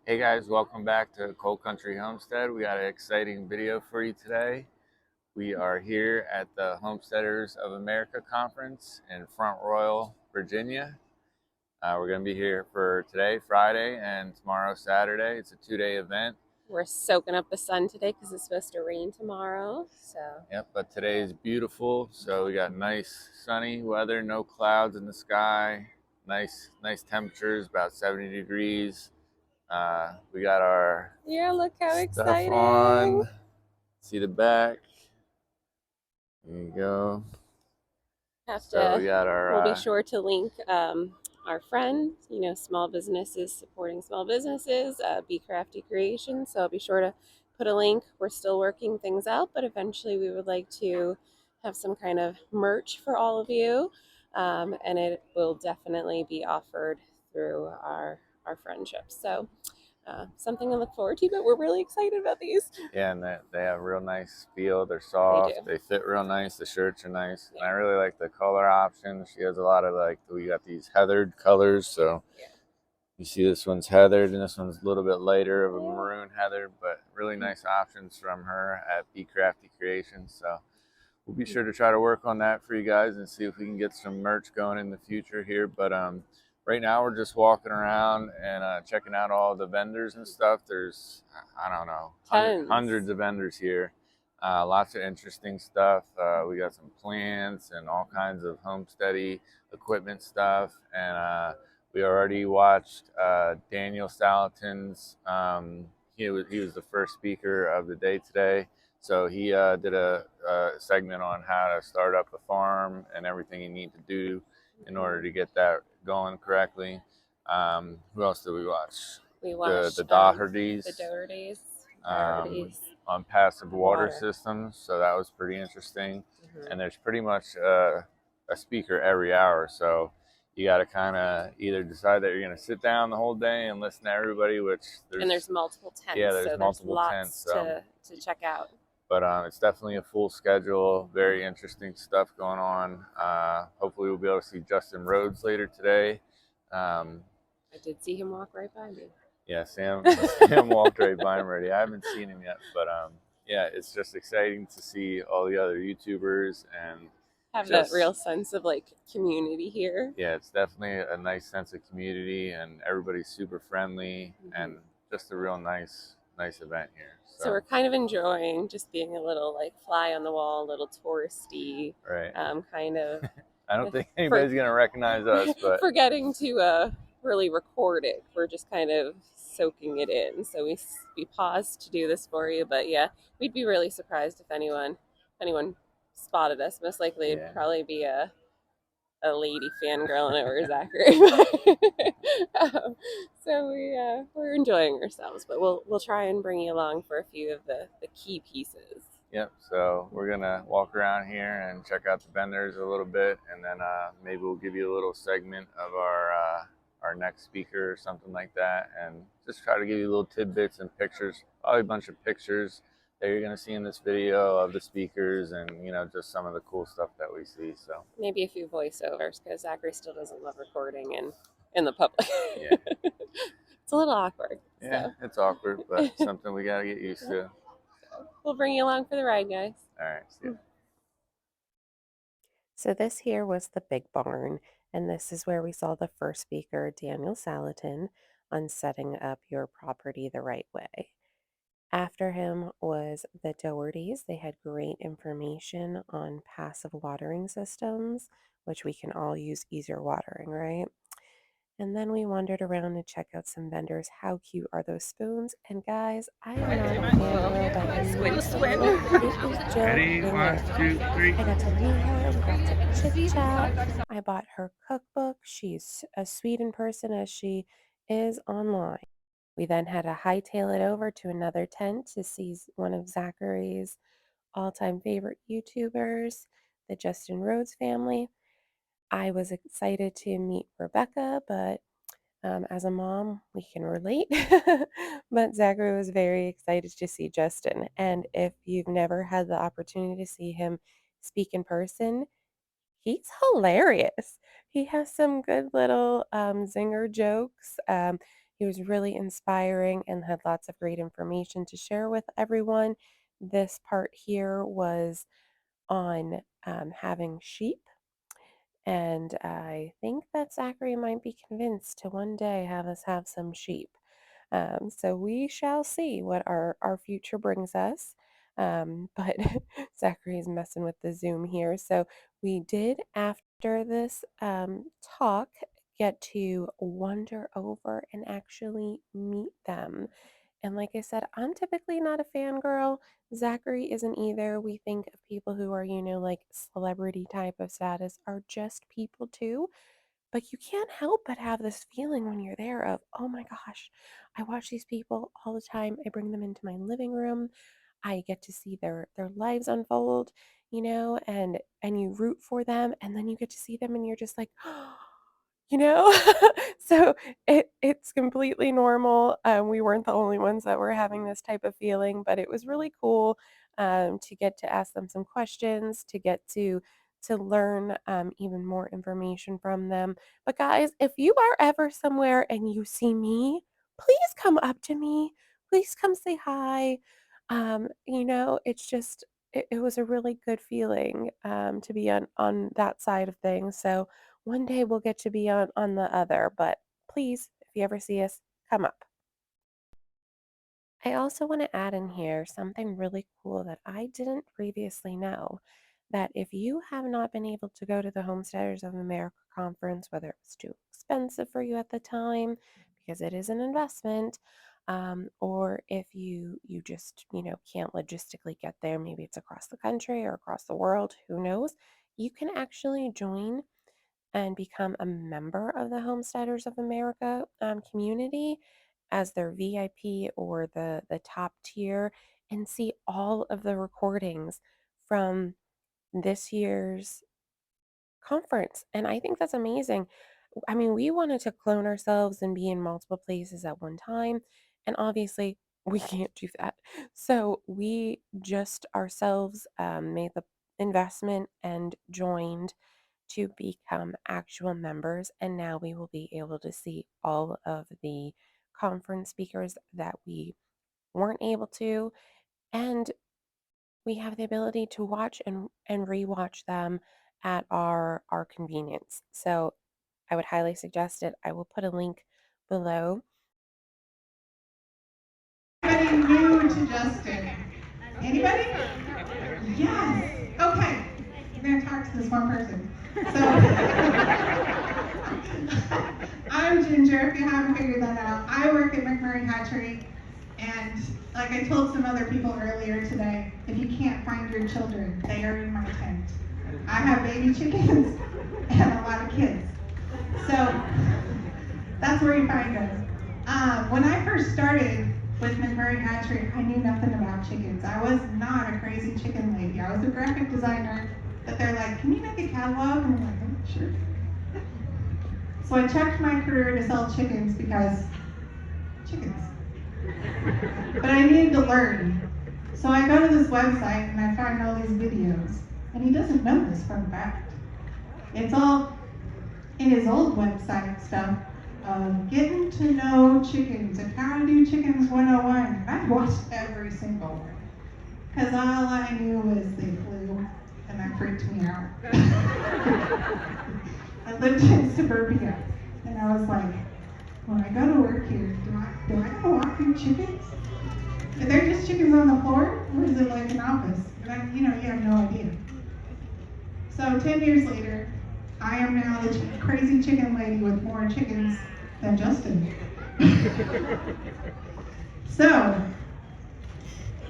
Hey guys, welcome back to Coal Country Homestead. We got an exciting video for you today. We are here at the Homesteaders of America Conference in Front Royal, Virginia. We're going to be here for today, Friday, and tomorrow, Saturday. It's a 2-day event. We're soaking up the sun today because it's supposed to rain tomorrow. Yep, but today is beautiful. So we got nice sunny weather, no clouds in the sky, nice temperatures, about 70 degrees. We got our look how stuff exciting on. See the back. There you go. We'll Our be sure to link our friend, small businesses supporting small businesses, Be Crafty Creations. So I'll be sure to put a link. We're still working things out, but eventually we would like to have some kind of merch for all of you. And it will definitely be offered through our friendship. So something to look forward to, but we're really excited about these. Yeah, and they have real nice feel. They're soft. They fit real nice. The shirts are nice. Yeah. And I really like the color options. She has a lot of we got these heathered colors. So you see this one's heathered and this one's a little bit lighter of a maroon heather, but really nice options from her at Be Crafty Creations. So we'll be sure to try to work on that for you guys and see if we can get some merch going in the future here. But right now we're just walking around and checking out all the vendors and stuff. There's, I don't know, hundreds of vendors here. Lots of interesting stuff. We got some plants and all kinds of homesteady equipment stuff. And we already watched Daniel Salatin's, he was the first speaker of the day today. So he did a segment on how to start up a farm and everything you need to do in order to get that going correctly. Who else did we watch? We watched the Dohertys. On passive water systems. So that was pretty interesting. And there's pretty much a speaker every hour. So you got to kind of either decide that you're going to sit down the whole day and listen to everybody, which there's multiple tents. Yeah, there's multiple tents to check out. But it's definitely a full schedule. Very interesting stuff going on. Hopefully we'll be able to see Justin Rhodes later today. I did see him walk right by me. Yeah, Sam walked right by him already. I haven't seen him yet, but yeah, it's just exciting to see all the other YouTubers and have that real sense of community here. Yeah, it's definitely a nice sense of community, and everybody's super friendly, and just a real nice event here. So we're kind of enjoying just being a little fly on the wall, a little touristy, right? Kind of. I don't think anybody's gonna recognize us, but forgetting to really record it. We're just kind of soaking it in. So we paused to do this for you, but yeah, we'd be really surprised if anyone spotted us. Most likely it'd probably be a lady fangirling over Zachary. So we're enjoying ourselves, but we'll try and bring you along for a few of the key pieces. Yep, so we're gonna walk around here and check out the vendors a little bit, and then maybe we'll give you a little segment of our next speaker or something like that, and just try to give you little tidbits and pictures, probably a bunch of pictures that you're going to see in this video of the speakers and, just some of the cool stuff that we see. So maybe a few voiceovers, because Zachary still doesn't love recording in the public. Yeah. It's a little awkward. Yeah, so. It's awkward, but something we got to get used to. So we'll bring you along for the ride, guys. All right, see ya. So this here was the big barn, and this is where we saw the first speaker, Daniel Salatin, on setting up your property the right way. After him was the Dohertys. They had great information on passive watering systems, which we can all use easier watering, right? And then we wandered around to check out some vendors. How cute are those spoons? And guys, I am not a fangirl by any means. It was Jill. Ready? 1, 2, 3. I got to meet her. We got to chit chat. I bought her cookbook. She's as sweet in person as she is online. We then had to hightail it over to another tent to see one of Zachary's all-time favorite YouTubers, the Justin Rhodes family. I was excited to meet Rebecca, but as a mom, we can relate. But Zachary was very excited to see Justin. And if you've never had the opportunity to see him speak in person, he's hilarious. He has some good little zinger jokes. He was really inspiring and had lots of great information to share with everyone. This part here was on having sheep. And I think that Zachary might be convinced to one day have us have some sheep. So we shall see what our future brings us. But Zachary is messing with the Zoom here. So we did, after this talk, get to wander over and actually meet them. And like I said, I'm typically not a fangirl. Zachary isn't either. We think of people who are, like celebrity type of status are just people too. But you can't help but have this feeling when you're there of, oh my gosh, I watch these people all the time. I bring them into my living room. I get to see their lives unfold, and you root for them, and then you get to see them and you're just like, you know? So it's completely normal. We weren't the only ones that were having this type of feeling, but it was really cool to get to ask them some questions, to get to learn even more information from them. But guys, if you are ever somewhere and you see me, please come up to me. Please come say hi. It's just it was a really good feeling to be on that side of things. So one day we'll get to be on the other, but please, if you ever see us, come up. I also want to add in here something really cool that I didn't previously know. That if you have not been able to go to the Homesteaders of America conference, whether it was too expensive for you at the time, because it is an investment, or if you just can't logistically get there, maybe it's across the country or across the world, who knows? You can actually join and become a member of the Homesteaders of America community as their VIP or the top tier and see all of the recordings from this year's conference. And I think that's amazing. I mean, we wanted to clone ourselves and be in multiple places at one time. And obviously, we can't do that. So we just ourselves made the investment and joined to become actual members. And now we will be able to see all of the conference speakers that we weren't able to. And we have the ability to watch and rewatch them at our convenience. So I would highly suggest it. I will put a link below. Anybody new to Justin? Anybody? Yes. Okay. I'm going to talk to this one person. So, I'm Ginger, if you haven't figured that out. I work at McMurray Hatchery, and like I told some other people earlier today, if you can't find your children, they are in my tent. I have baby chickens and a lot of kids. So, that's where you find us. When I first started with McMurray Hatchery, I knew nothing about chickens. I was not a crazy chicken lady. I was a graphic designer, but they're like, can you make a catalog? And I'm like, oh, sure. So I checked my career to sell chickens because chickens. But I needed to learn. So I go to this website and I find all these videos. And he doesn't know this fun fact. It's all in his old website stuff. Getting to know chickens and how to do chickens 101. And I watched every single one. Because all I knew was they flew, and that freaked me out. I lived in suburbia, and I was like, when I go to work here, do I gotta walk through chickens? Are there just chickens on the floor? Or is it like an office? And you have no idea. So 10 years later, I am now the crazy chicken lady with more chickens than Justin. So,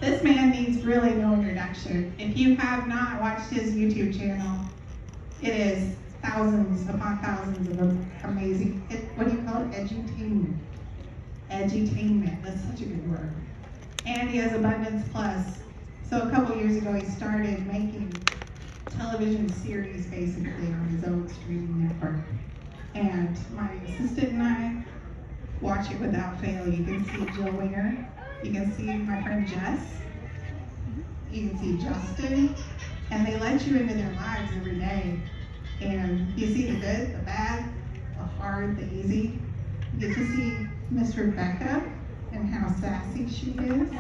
this man needs really no introduction. If you have not watched his YouTube channel, it is thousands upon thousands of amazing, what do you call it? Edutainment. Edutainment, that's such a good word. And he has Abundance Plus. So a couple years ago, he started making television series basically on his own streaming network. And my assistant and I watch it without fail. You can see Jill Winger, you can see my friend Jess, you can see Justin, and they let you into their lives every day. And you see the good, the bad, the hard, the easy. You get to see Miss Rebecca and how sassy she is.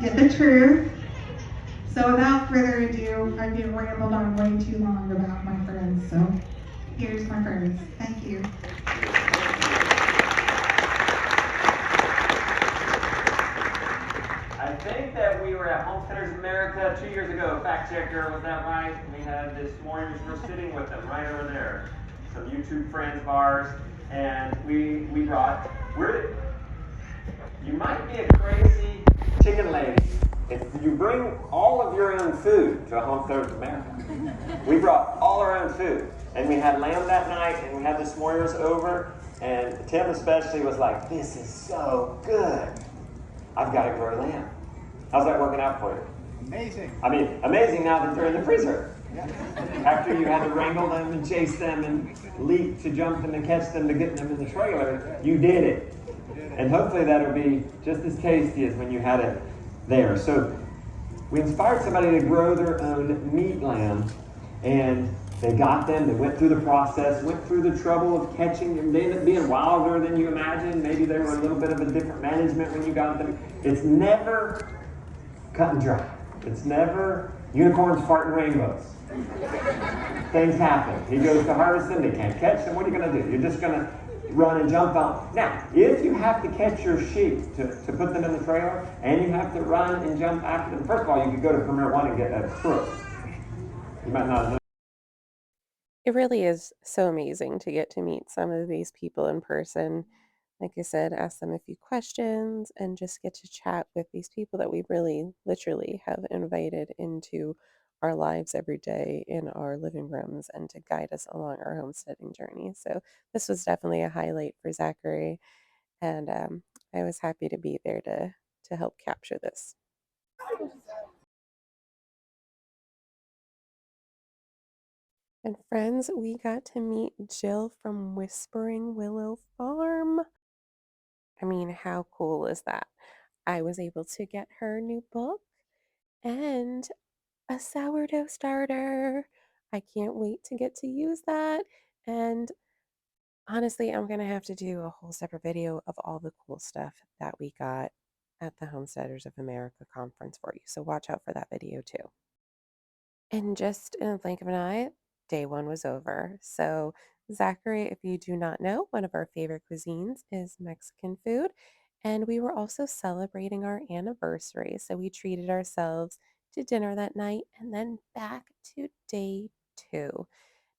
Get the truth. So without further ado, I've been rambled on way too long about my friends. So here's my friends. Thank you. I think that we were at Homesteaders of America 2 years ago. Fact checker, was that right? We had this Warriors, we're sitting with them right over there. Some YouTube friends of ours, and we brought, you might be a crazy chicken lady if you bring all of your own food to Homesteaders of America. We brought all our own food, and we had lamb that night, and we had the s'mores over, and Tim especially was like, this is so good. I've got to grow lamb. How's that working out for you? Amazing. I mean, amazing now that they're in the freezer. Yeah. After you had to wrangle them and chase them and leap to jump them and catch them to get them in the trailer, you did it. And hopefully that'll be just as tasty as when you had it there. So we inspired somebody to grow their own meat lamb, and they got them, they went through the process, went through the trouble of catching them. They ended up being wilder than you imagined. Maybe they were a little bit of a different management when you got them. It's never cut and dry. It's never unicorns farting rainbows. Things happen. He goes to harvest them, they can't catch them. What are you going to do? You're just going to run and jump out. Now, if you have to catch your sheep to put them in the trailer, and you have to run and jump after them, first of all, you could go to Premier One and get that crook. You might not know. It really is so amazing to get to meet some of these people in person. Like I said, ask them a few questions and just get to chat with these people that we really literally have invited into our lives every day in our living rooms and to guide us along our homesteading journey. So this was definitely a highlight for Zachary, and I was happy to be there to help capture this. And friends, we got to meet Jill from Whispering Willow Farm. I mean, how cool is that? I was able to get her new book and a sourdough starter. I can't wait to get to use that. And honestly, I'm going to have to do a whole separate video of all the cool stuff that we got at the Homesteaders of America Conference for you. So watch out for that video too. And just in a blink of an eye, day one was over. So, Zachary, if you do not know, one of our favorite cuisines is Mexican food. And we were also celebrating our anniversary. So, we treated ourselves to dinner that night and then back to day two.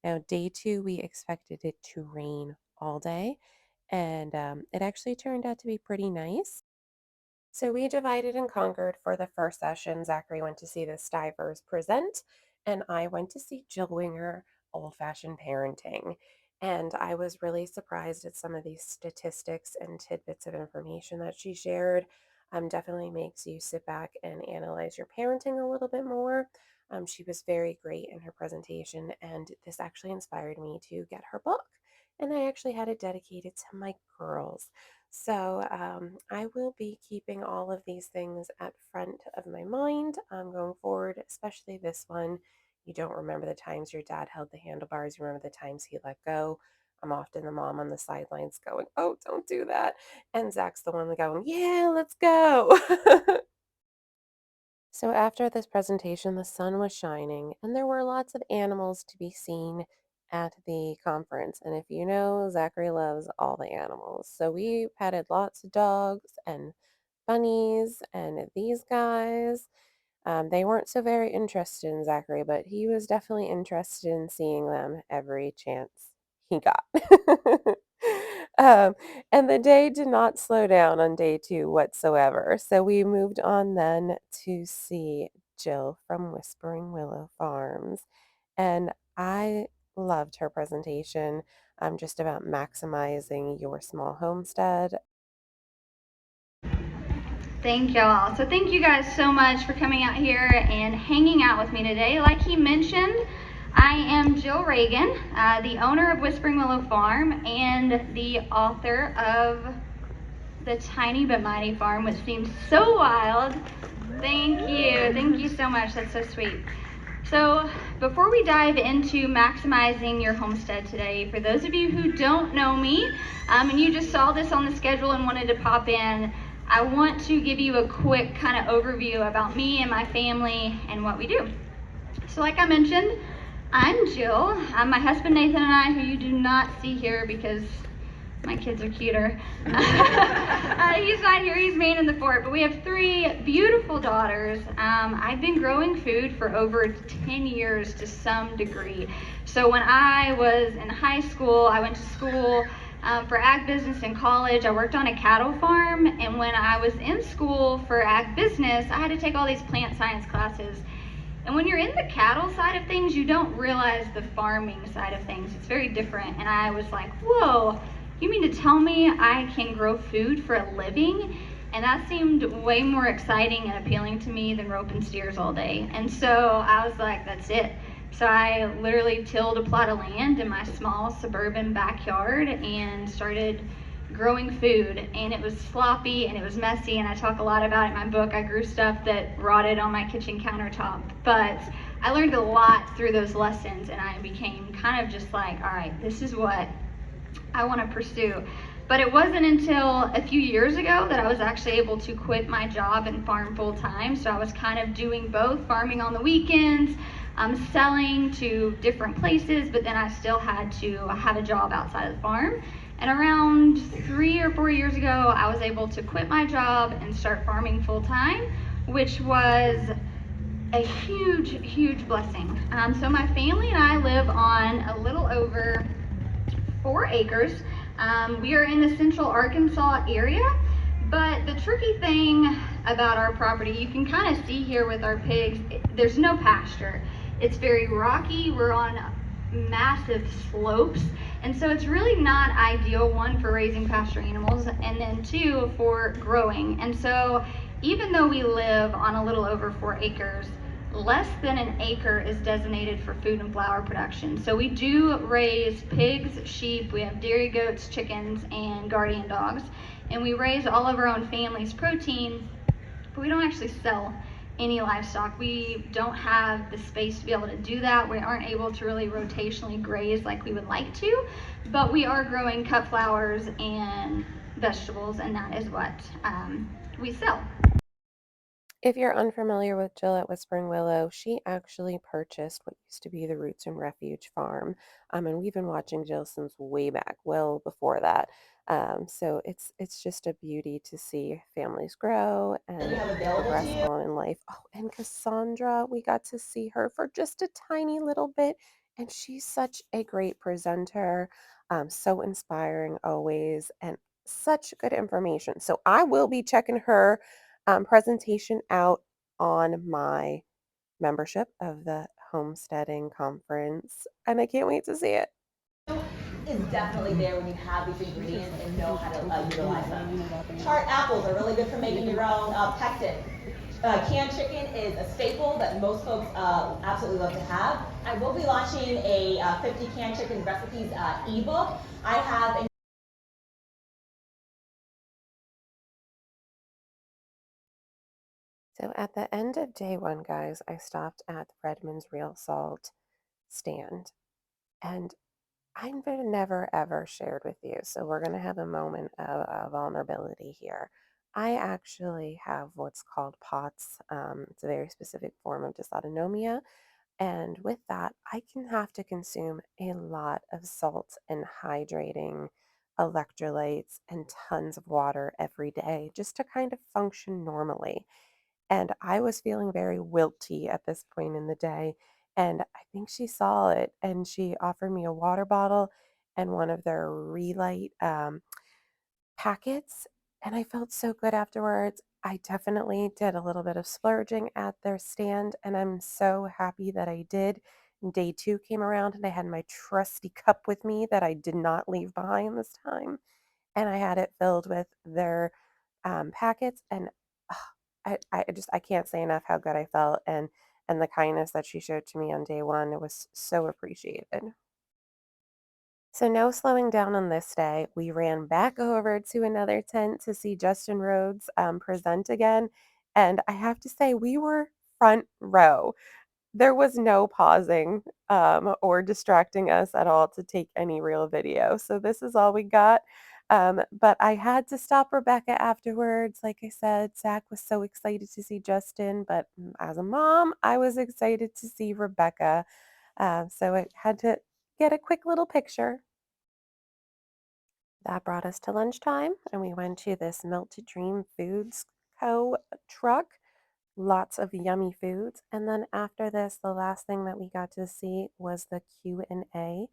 Now, day two, we expected it to rain all day. And it actually turned out to be pretty nice. So we divided and conquered for the first session. Zachary went to see the Stivers present, and I went to see Jill Winger, old-fashioned parenting. And I was really surprised at some of these statistics and tidbits of information that she shared. Definitely makes you sit back and analyze your parenting a little bit more. She was very great in her presentation, and this actually inspired me to get her book. And I actually had it dedicated to my girls. So I will be keeping all of these things at front of my mind going forward, especially this one. You don't remember the times your dad held the handlebars. You remember the times he let go. I'm often the mom on the sidelines going, oh, don't do that. And Zach's the one going, yeah, let's go. So after this presentation, the sun was shining and there were lots of animals to be seen at the conference. And if you know, Zachary loves all the animals. So we petted lots of dogs and bunnies and these guys. They weren't so very interested in Zachary, but he was definitely interested in seeing them every chance he got. um, and the day did not slow down on day two whatsoever. So we moved on then to see Jill from Whispering Willow Farms. And I loved her presentation just about maximizing your small homestead. Thank y'all. So thank you guys so much for coming out here and hanging out with me today. Like he mentioned, I am Jill Reagan, the owner of Whispering Willow Farm and the author of The Tiny But Mighty Farm, which seems so wild. Thank you so much. That's so sweet. So before we dive into maximizing your homestead today, for those of you who don't know me, and you just saw this on the schedule and wanted to pop in, I want to give you a quick kind of overview about me and my family and what we do. So like I mentioned, I'm Jill. My husband Nathan and I, who you do not see here because my kids are cuter. He's not here, he's man in the fort, but we have 3 beautiful daughters. I've been growing food for over 10 years to some degree. So when I was in high school, I went to school for ag business in college. I worked on a cattle farm, and when I was in school for ag business, I had to take all these plant science classes. And when you're in the cattle side of things, you don't realize the farming side of things. It's very different. And I was like, whoa, you mean to tell me I can grow food for a living? And that seemed way more exciting and appealing to me than roping steers all day. And so I was like, that's it. So I literally tilled a plot of land in my small suburban backyard and started growing food, and it was sloppy and it was messy, and I talk a lot about it in my book. I grew stuff that rotted on my kitchen countertop, but I learned a lot through those lessons, and I became kind of just like, all right, this is what I want to pursue. But it wasn't until a few years ago that I was actually able to quit my job and farm full time. So I was kind of doing both, farming on the weekends, selling to different places, but then I still had to have a job outside of the farm. And around 3 or 4 years ago, I was able to quit my job and start farming full time, which was a huge blessing. So my family and I live on a little over 4 acres. We are in the central Arkansas area, but the tricky thing about our property, you can kind of see here with our pigs, there's no pasture. It's very rocky. We're on massive slopes, and so it's really not ideal, one, for raising pasture animals, and then 2, for growing. And so even though we live on a little over 4 acres, less than an acre is designated for food and flour production. So we do raise pigs, sheep, we have dairy goats, chickens, and guardian dogs, and we raise all of our own family's protein, but we don't actually sell any livestock. We don't have the space to be able to do that. We aren't able to really rotationally graze like we would like to, but we are growing cut flowers and vegetables, and that is what we sell. If you're unfamiliar with Jill at Whispering Willow, she actually purchased what used to be the Roots and Refuge farm. And we've been watching Jill since way back, well before that. So it's just a beauty to see families grow and progress on in life. Oh, and Cassandra, we got to see her for just a tiny little bit, and she's such a great presenter, so inspiring always, and such good information. So I will be checking her presentation out on my membership of the Homesteading Conference, and I can't wait to see it. Is definitely there when you have these ingredients and know how to utilize them. Tart apples are really good for making your own pectin. Canned chicken is a staple that most folks absolutely love to have. I will be launching a 50 canned chicken recipes ebook. I have a So at the end of day 1, guys, I stopped at the Redmond's Real Salt stand, and I've never ever shared with you. So we're going to have a moment of vulnerability here. I actually have what's called POTS. It's a very specific form of dysautonomia. And with that, I can have to consume a lot of salt and hydrating electrolytes and tons of water every day just to kind of function normally. And I was feeling very wilty at this point in the day. And I think she saw it and she offered me a water bottle and one of their Relight packets. And I felt so good afterwards. I definitely did a little bit of splurging at their stand, and I'm so happy that I did. Day 2 came around, and I had my trusty cup with me that I did not leave behind this time, and I had it filled with their packets. And I can't say enough how good I felt, and the kindness that she showed to me on day 1. It was so appreciated. So no slowing down on this day. We ran back over to another tent to see Justin Rhodes present again. And I have to say, we were front row. there was no pausing or distracting us at all to take any real video. So this is all we got. But I had to stop Rebecca afterwards. Like I said, Zach was so excited to see Justin, but as a mom, I was excited to see Rebecca. So I had to get a quick little picture. That brought us to lunchtime, and we went to this Melt to Dream Foods Co. truck. Lots of yummy foods. And then after this, the last thing that we got to see was the Q&A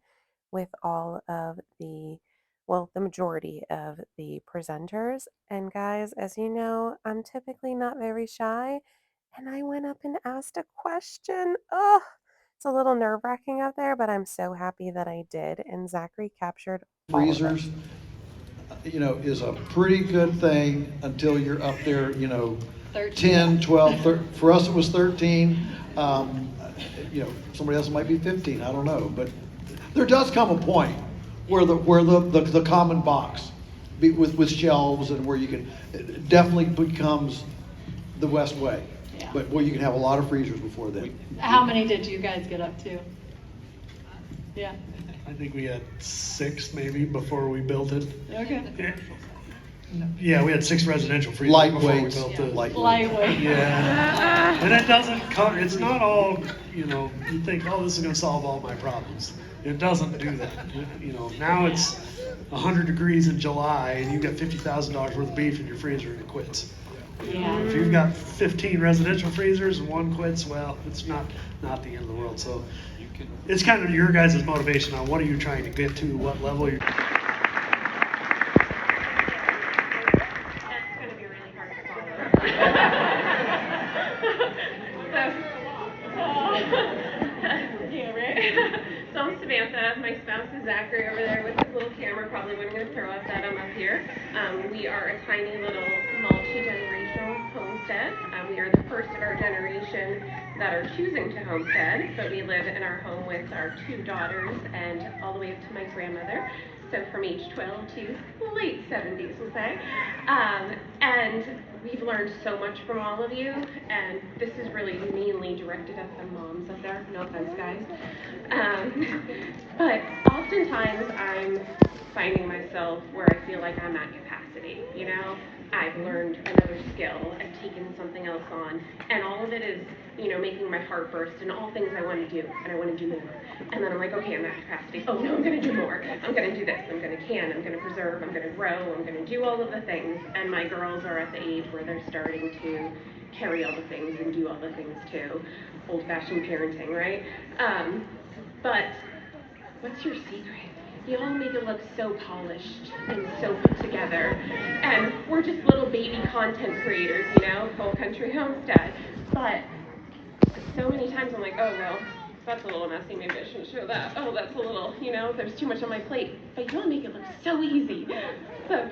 with all of the, well, the majority of the presenters. And guys, as you know, I'm typically not very shy, and I went up and asked a question. Oh, it's a little nerve-wracking out there, but I'm so happy that I did. And Zachary captured all of it. Freezers, you know, is a pretty good thing until you're up there, you know, 10, 12, 13. For us it was 13. You know, somebody else might be 15, I don't know. But there does come a point where the common box with shelves and where you can, it definitely becomes the West Way. Yeah. But boy, you can have a lot of freezers before then. How many did you guys get up to? Yeah. I think we had 6 maybe before we built it. Okay. Yeah, we had 6 residential freezers before we Lightweight. built it. Lightweight. Yeah. And it doesn't cover, it's not all, you know, you think, oh, this is gonna solve all my problems. It doesn't do that. You know, now it's 100 degrees in July and you've got $50,000 worth of beef in your freezer and it quits. Yeah. If you've got 15 residential freezers and one quits, well, it's not the end of the world. So it's kind of your guys' motivation on what are you trying to get to, what level you're. That's going to be really hard to follow. Yeah, right? So I'm Samantha. My spouse is Zachary over there with his little camera. Probably wasn't going to throw us at him up here. We are a tiny little multi-generational homestead. We are the first of our generation that are choosing to homestead, but we live in our home with our 2 daughters and all the way up to my grandmother. So from age 12 to late 70s, we'll say. And we've learned so much from all of you, and this is really mainly directed at the moms up there. No offense, guys. But oftentimes I'm finding myself where I feel like I'm at capacity, you know? I've learned another skill, I've taken something else on, and all of it is, you know, making my heart burst and all things I want to do, and I want to do more. And then I'm like, okay, I'm at capacity. Oh no, I'm going to do more. I'm going to do this. I'm going to can. I'm going to preserve. I'm going to grow. I'm going to do all of the things. And my girls are at the age where they're starting to carry all the things and do all the things too. Old-fashioned parenting, right? But what's your secret? You all make it look so polished and so put together. And we're just little baby content creators, you know, Coal Country Homestead. But so many times I'm like, oh, well, that's a little messy. Maybe I shouldn't show that. Oh, that's a little, you know, there's too much on my plate. But you all make it look so easy. So.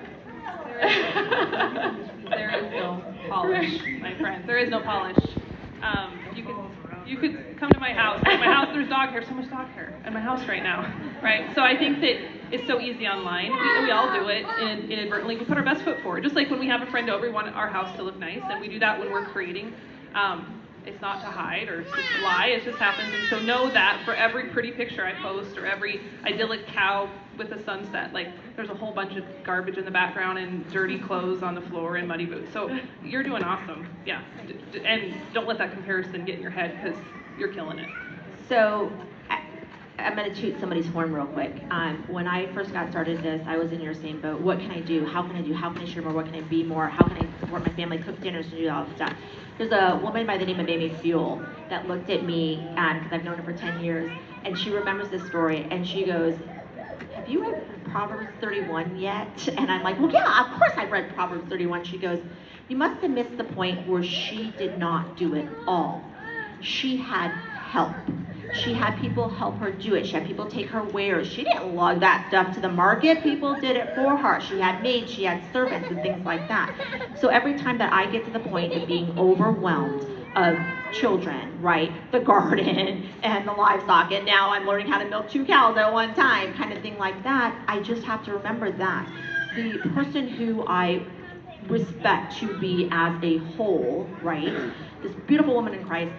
There is no polish, my friend. There is no polish. You could come to my house. At my house, there's dog hair, so much dog hair at my house right now, right? So I think that it's so easy online. We all do it inadvertently. We put our best foot forward. Just like when we have a friend over, we want our house to look nice, and we do that when we're creating. It's not to hide or to lie, it just happens. And so know that for every pretty picture I post or every idyllic cow with a sunset, like there's a whole bunch of garbage in the background and dirty clothes on the floor and muddy boots. So you're doing awesome, yeah. And don't let that comparison get in your head because you're killing it. So I'm going to toot somebody's horn real quick. When I first got started this, I was in your same boat. What can I do? How can I do? How can I share more? What can I be more? How can I support my family, cook dinners, and do all this stuff? There's a woman by the name of Amy Fuel that looked at me, because I've known her for 10 years, and she remembers this story, and she goes, have you read Proverbs 31 yet? And I'm like, well, yeah, of course I read Proverbs 31. She goes, you must have missed the point where she did not do it all. She had help. She had people help her do it. She had people take her wares. She didn't lug that stuff to the market. People did it for her. She had maids, she had servants and things like that. So every time that I get to the point of being overwhelmed of children, right, the garden and the livestock, and now I'm learning how to milk 2 cows at one time, kind of thing like that, I just have to remember that the person who I respect to be as a whole, right, this beautiful woman in Christ,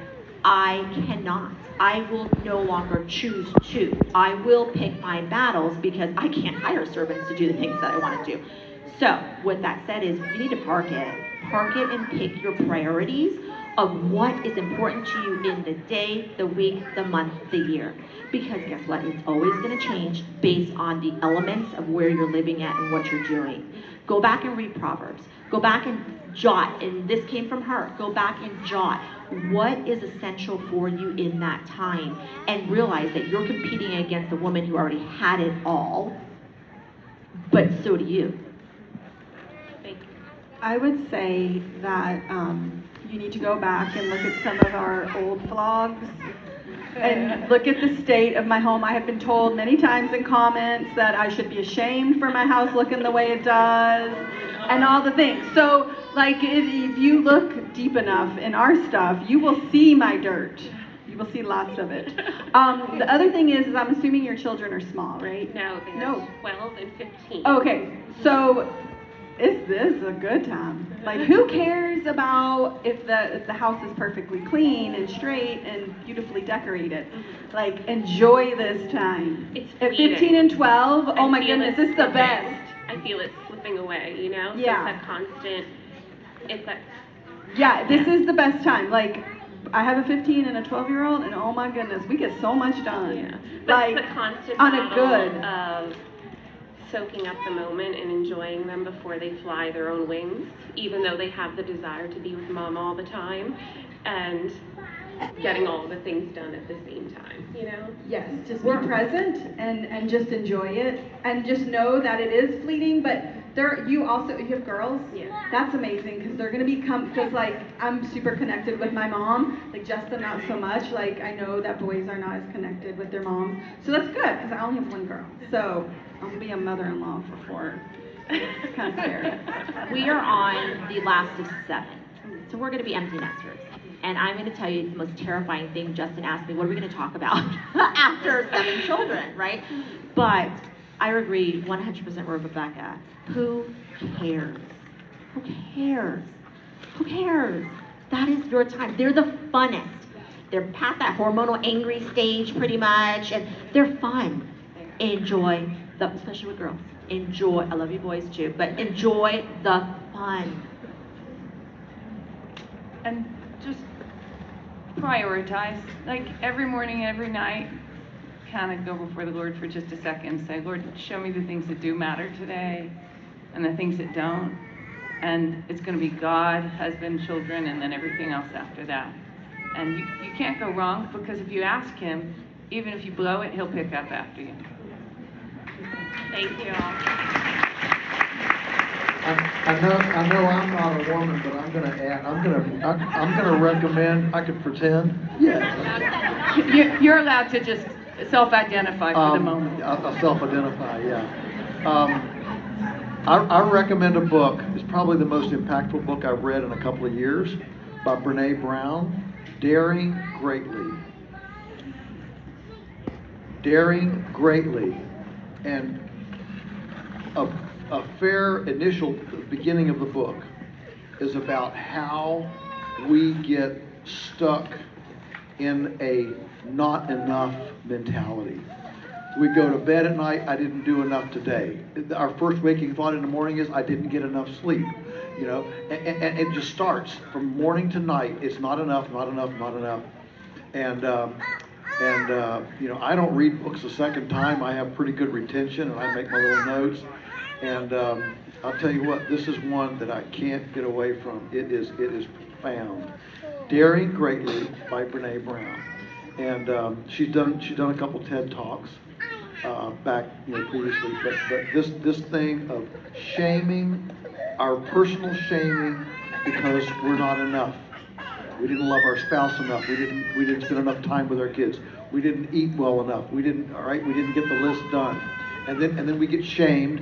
I cannot. I will no longer choose to. I will pick my battles because I can't hire servants to do the things that I want to do. So, with that said, is you need to park it. Park it and pick your priorities of what is important to you in the day, the week, the month, the year. Because guess what? It's always going to change based on the elements of where you're living at and what you're doing. Go back and read Proverbs. Go back and jot, and this came from her. Go back and jot what is essential for you in that time, and realize that you're competing against a woman who already had it all, but so do you. Thank you. I would say that you need to go back and look at some of our old vlogs and look at the state of my home. I have been told many times in comments that I should be ashamed for my house looking the way it does and all the things. So, like, if you look deep enough in our stuff, you will see my dirt. You will see lots of it. The other thing is I'm assuming your children are small, right? No, they're 12 and 15. Okay, so is this a good time? Like, who cares about if the house is perfectly clean and straight and beautifully decorated? Like, enjoy this time. It's at 15 and 12, oh my goodness, it's the best. I feel it slipping away, you know? Yeah. It's that constant, it's that. Yeah, this is the best time. Like, I have a 15 and a 12-year-old, and oh my goodness, we get so much done. Yeah. But Like, it's the constant on a battle good. of soaking up the moment and enjoying them before they fly their own wings, even though they have the desire to be with mom all the time, and getting all the things done at the same time, you know? Yes, just be present and just enjoy it, and just know that it is fleeting, but you have girls? Yeah. That's amazing, because they're going to because like, I'm super connected with my mom, like Justin not so much, like I know that boys are not as connected with their moms, so that's good, because I only have one girl, so I'm going to be a mother-in-law for 4. It's kind of scary. We are on the last of 7, so we're going to be empty nesters. And I'm going to tell you the most terrifying thing. Justin asked me, what are we going to talk about after 7 children, right? But I agree 100% with Rebecca. Who cares? Who cares? Who cares? That is your time. They're the funnest. They're past that hormonal angry stage pretty much, and they're fun. Enjoy them, especially with girls. Enjoy. I love you boys too, but enjoy the fun. And just prioritize, like every morning, every night, kind of go before the Lord for just a second and say, Lord, show me the things that do matter today and the things that don't. And it's going to be God, husband, children, and then everything else after that. And you can't go wrong, because if you ask him, even if you blow it, he'll pick up after you. Thank you all. I know I'm not a woman, but I'm gonna add. I'm gonna recommend. I could pretend. Yeah. You're allowed to just self-identify for the moment. I'll self-identify. Yeah. I recommend a book. It's probably the most impactful book I've read in a couple of years, by Brene Brown. Daring Greatly. Daring Greatly, and a fair initial beginning of the book is about how we get stuck in a not enough mentality. We go to bed at night, I didn't do enough today. Our first waking thought in the morning is, I didn't get enough sleep. You know, and it just starts from morning to night. It's not enough, not enough, not enough. And you know, I don't read books a second time. I have pretty good retention, and I make my little notes. And I'll tell you what, this is one that I can't get away from. It is profound. Daring Greatly by Brene Brown. And she's done a couple TED Talks back, you know, previously. But this thing of shaming, our personal shaming, because we're not enough. We didn't love our spouse enough. We didn't spend enough time with our kids. We didn't eat well enough. We didn't get the list done. And then we get shamed,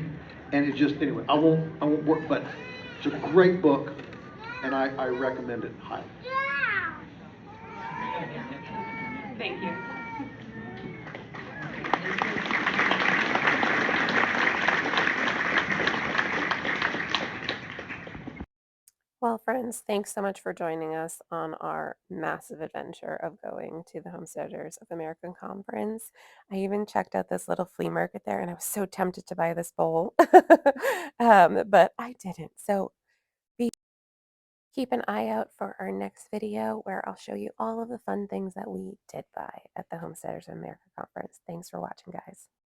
and it just, anyway, I won't work, but it's a great book, and I recommend it highly. Thank you. Well, friends, thanks so much for joining us on our massive adventure of going to the Homesteaders of America Conference. I even checked out this little flea market there, and I was so tempted to buy this bowl, but I didn't. So keep an eye out for our next video where I'll show you all of the fun things that we did buy at the Homesteaders of America Conference. Thanks for watching, guys.